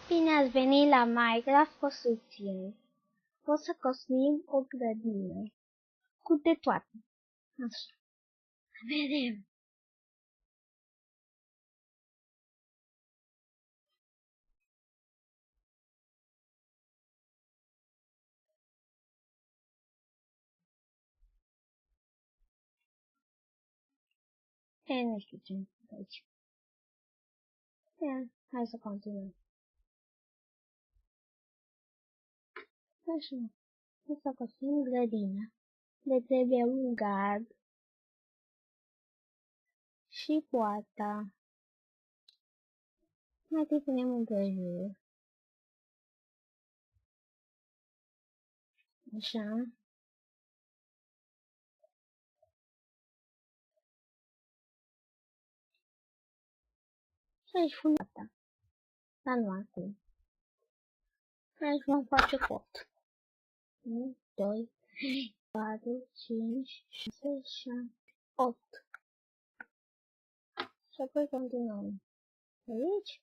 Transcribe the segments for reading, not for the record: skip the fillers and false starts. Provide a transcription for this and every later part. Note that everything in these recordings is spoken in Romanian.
Bine ați venit la Minecraft Construcțiune. O să construim o grădină cu de toate. Așa. Vedem. Nu știu ce am aici. Hai să continuăm. Așa. O să construim grădină. Le trebuie un gard și poarta. Mai te punem împrejur. Așa. Și aici fumata. Dar nu acum. Aici vom face cot. 1, 2, 3, 4, 5, 6, 7, 8. Și apoi continuăm. Aici.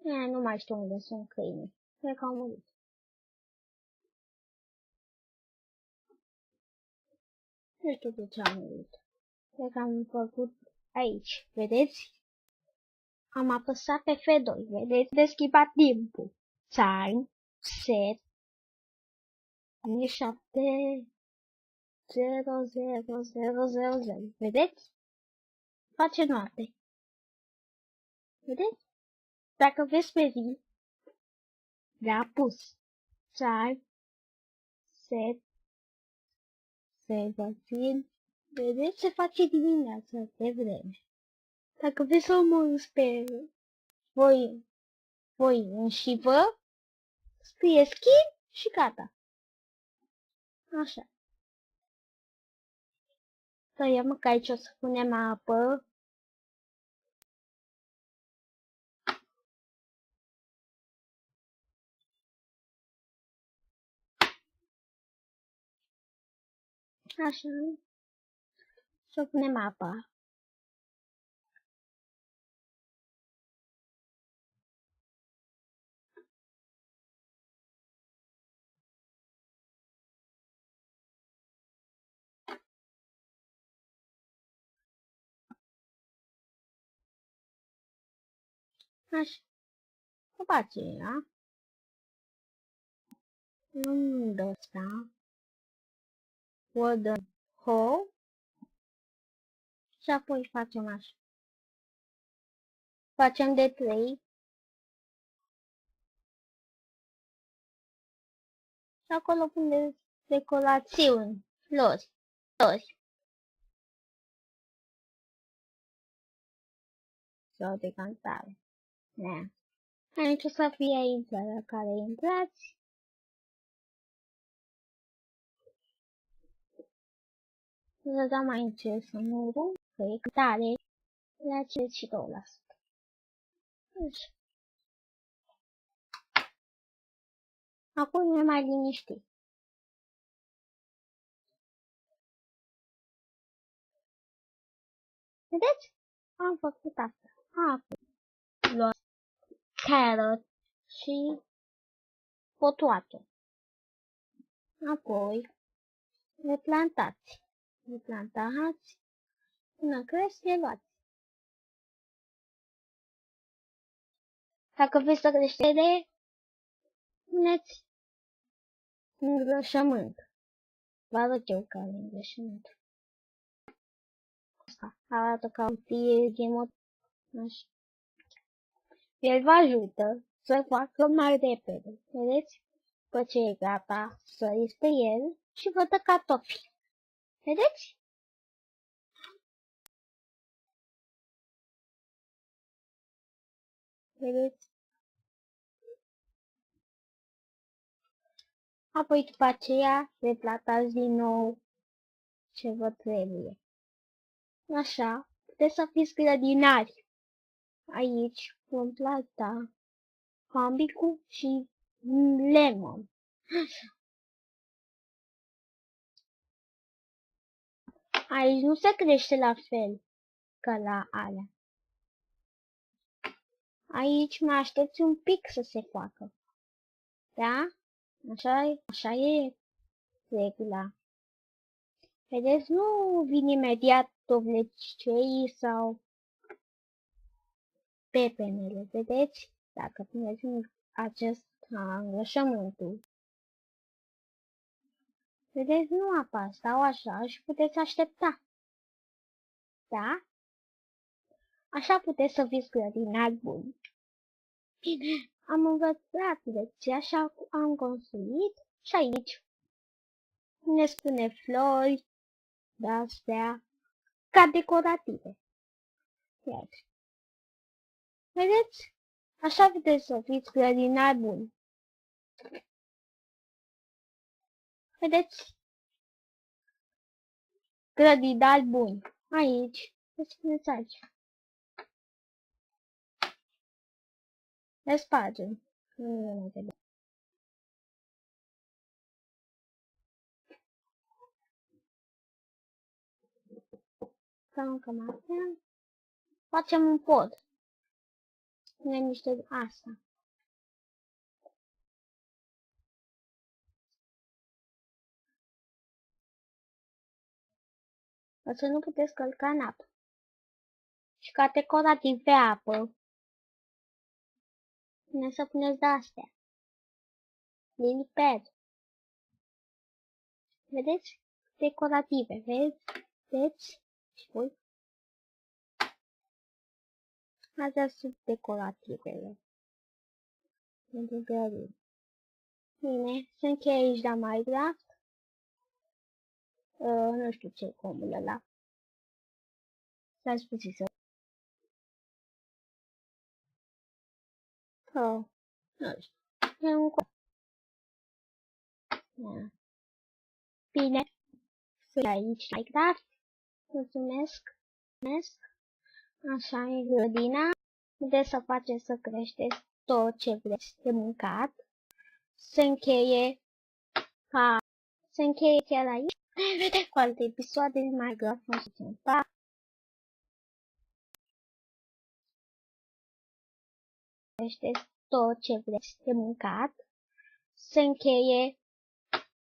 Nu mai știu unde sunt câinii. Cred că au murit. Nu știu de ce am murit. Cred că am făcut aici. Vedeți? Am apăsat pe F2. Vedeți? De schimbat timpul. Time. Set. 7 0 0 0 0 0. Vedeți? Face noapte. Vedeți? Dacă vezi pe zi, le-a pus. Time. Set. 17. Vedeți? Se face dimineața de vreme. Dacă vreți să omorâți pe voi înși vă, scrie schimb și gata. Așa. Tăiem că aici o să punem apă. Așa. Să punem apa. Așa. După aceea, în ăsta, o dăm hole și apoi facem așa. Facem de 3. Și acolo punem decorațiuni, flori. Sau de cantare. Aici o să fie intrarea la care intrați. Să dăm mai încet sonorul, că e tare, la 52%. Așa. Acum e mai liniștit. Vedeți? Am făcut asta. Acum luați carrot și potoatul. Apoi le plantați. Le plantați până cresc, le luați. Dacă vreți să creștere, puneți îngrășământ. Vă arăt eu care e îngrășământ. Asta arată ca un fie gemot. Așa. El vă ajută să facă mai repede. Vedeți? După ce e gata, săriți pe el și vă dă cartofi. Vedeți? Vedeți? Apoi după aceea replatați din nou ce vă trebuie. Așa, puteți să fiți grădinari. Aici vom planta hambicu și lemon. Așa. Aici nu se crește la fel ca la alea. Aici mai aștepți un pic să se facă. Da? Așa e regula. Vedeți, nu vin imediat tovlecei sau pepenele. Vedeți? Dacă puneți acest îngrășământul. Vedeți, nu apar, stau așa și puteți aștepta. Da? Așa puteți să fiți grădinari buni. Bine, am învățat lecția și am construit și aici ne spune flori de-astea ca decorative. Iar, vedeți? Așa puteți să fiți grădinari buni. Vedeți? Grădinari buni. Aici. Le spuneți aici. Le spargem. Nu mai trebuie. Cam astea. Facem un pod. Spunem niște asta. O să nu puteți călca în apă. Și ca decorativ pe apă. Puneți să puneți de-astea. Lily pad. Vedeți? Decorative. Vedeți? Și voi? Astea sunt decorativele. Pentru grădini. Bine, se încheie aici la Minecraft. Nu știu ce comul ăla. Stați puțin să... Nu știu. E un com. Da. Bine. Sunt aici Minecraft. Mulțumesc. Mulțumesc. Așa e grădina. Puteți să faceți să creșteți tot ce vreți de mâncat. Se încheie chiar aici. Ne vedem cu alte episoade din Minecraft. Pa! Creșteți tot ce vreți de mâncat. Se încheie